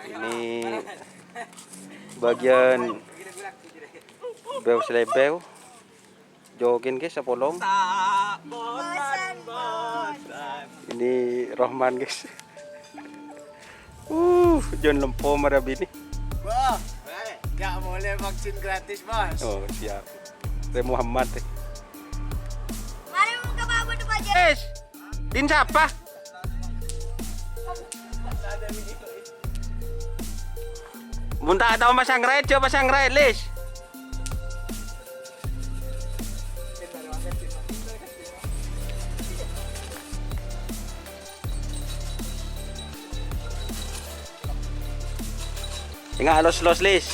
Ini bagian bew selebew. Jogging guys sa polong. Ini Rohman guys. John Lempo marabi nih. Wah, nggak boleh vaksin gratis bos. Oh siap. Saya Muhammad. Mari ke bawah depan aja. Guys, din siapa? Muntah tahu pasang ride, coba pasang ride, Lis. Ingat los Lis.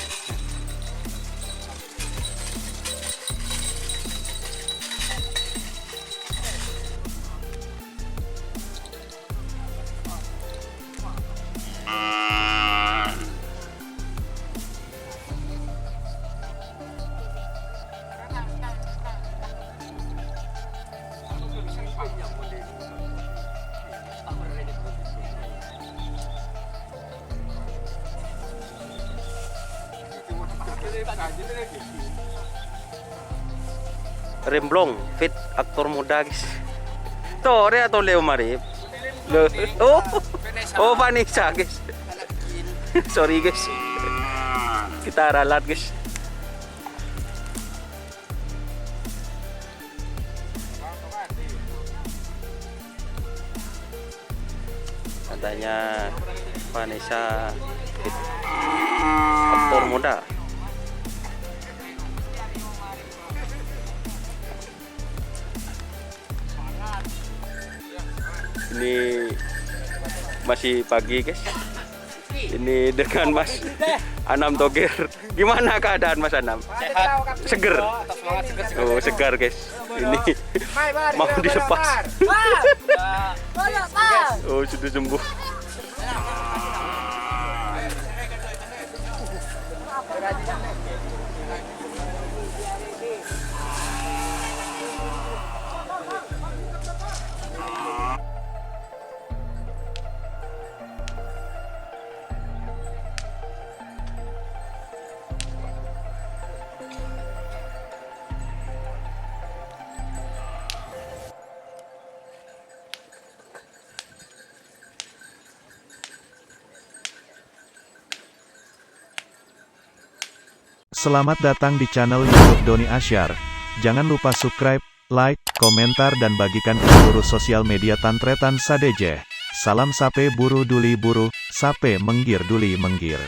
Remblong, fit aktor muda guys. Tore atau Leo Marip? Oh Vanessa guys. Sorry guys. Kita ralat guys. Katanya Vanessa fit aktor muda. Ini masih pagi guys. Ini dengan Mas Anam Toger. Gimana keadaan Mas Anam? Sehat. Seger. Oh segar guys. Ini mau dilepas. Oh sudah sembuh. Selamat datang di channel YouTube Doni Asyar. Jangan lupa subscribe, like, komentar dan bagikan ke seluruh sosial media Tantretan Sadeje. Salam sape buru duli buru, sape menggir duli menggir.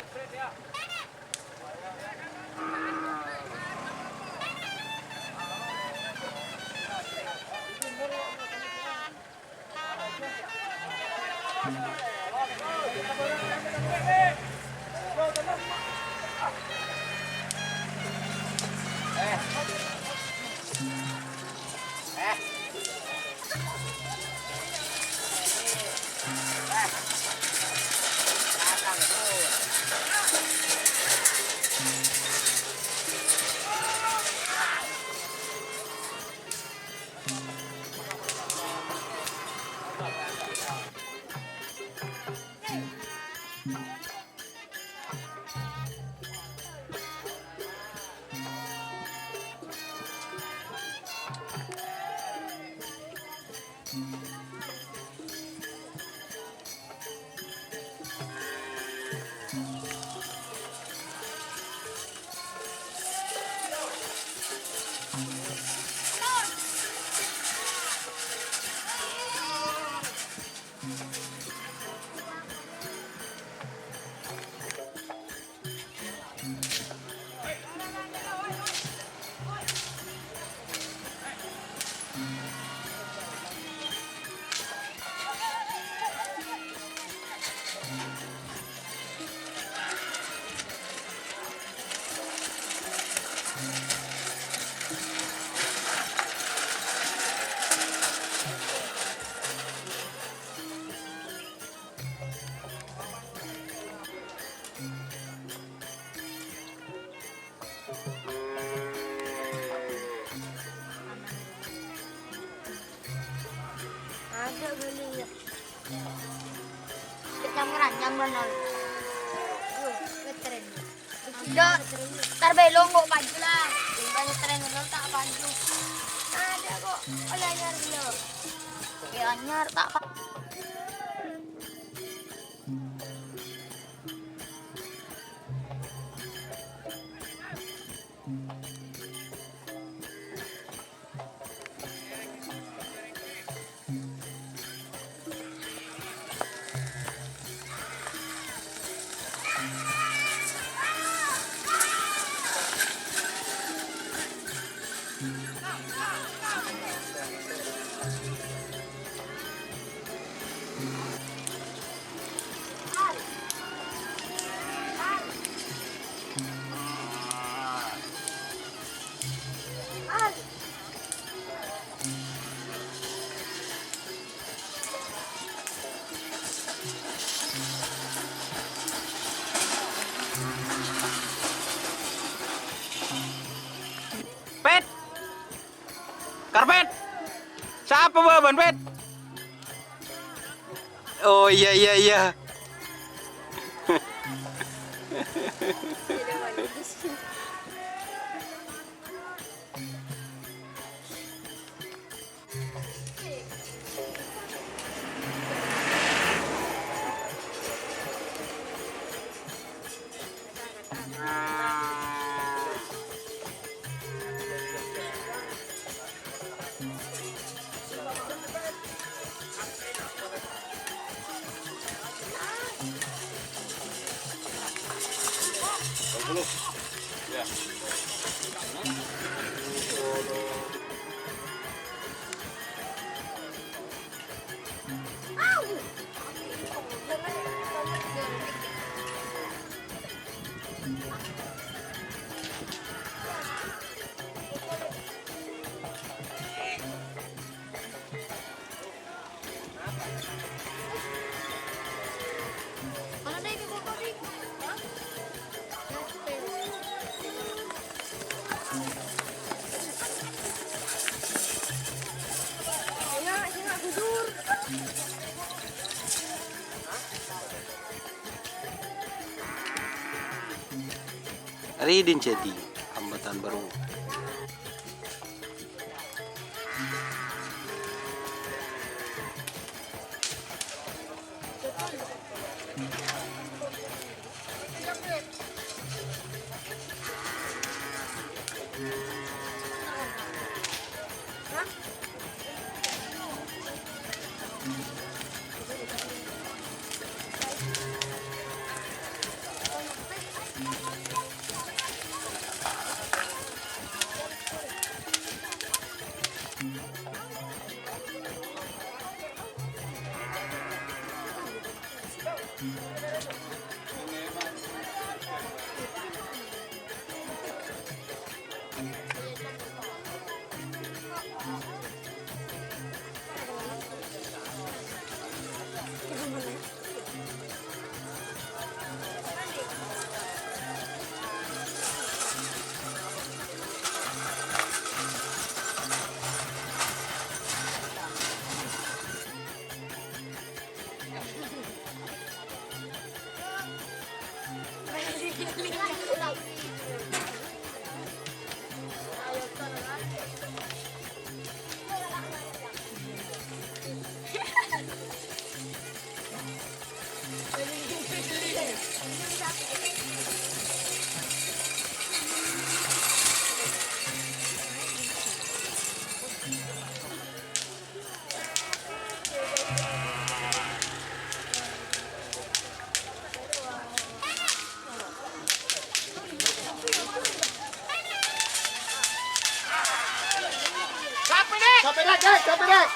Campuran. Enggak. Ntar belong kok paju lah. Banyak tren dulu tak paju. Ada kok. Oleh anyar dulu. Oke anyar tak apa. Pet. Karpet. Siapa baban Pet? Oh iya iya iya. Mana deh ibu kopi? Ridin Ceti, hambatan baru. Capek deh, capek.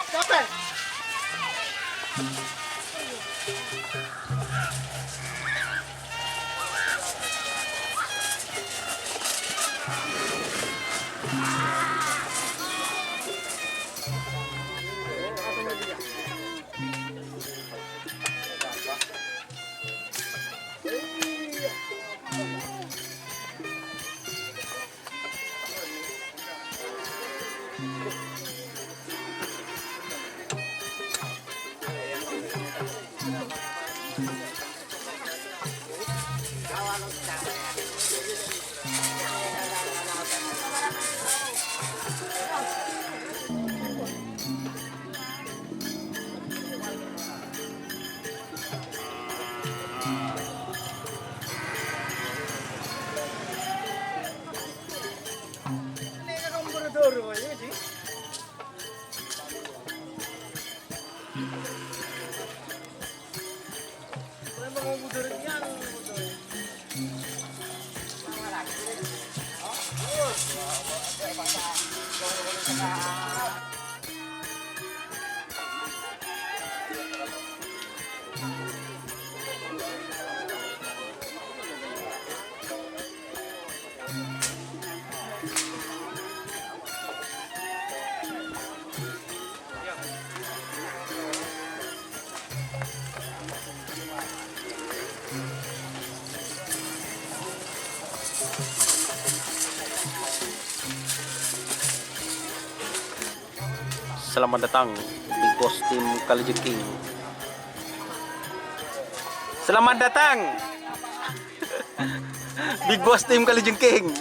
selamat datang Big Boss tim Kalijengking. Selamat datang Big Boss tim Kalijengking.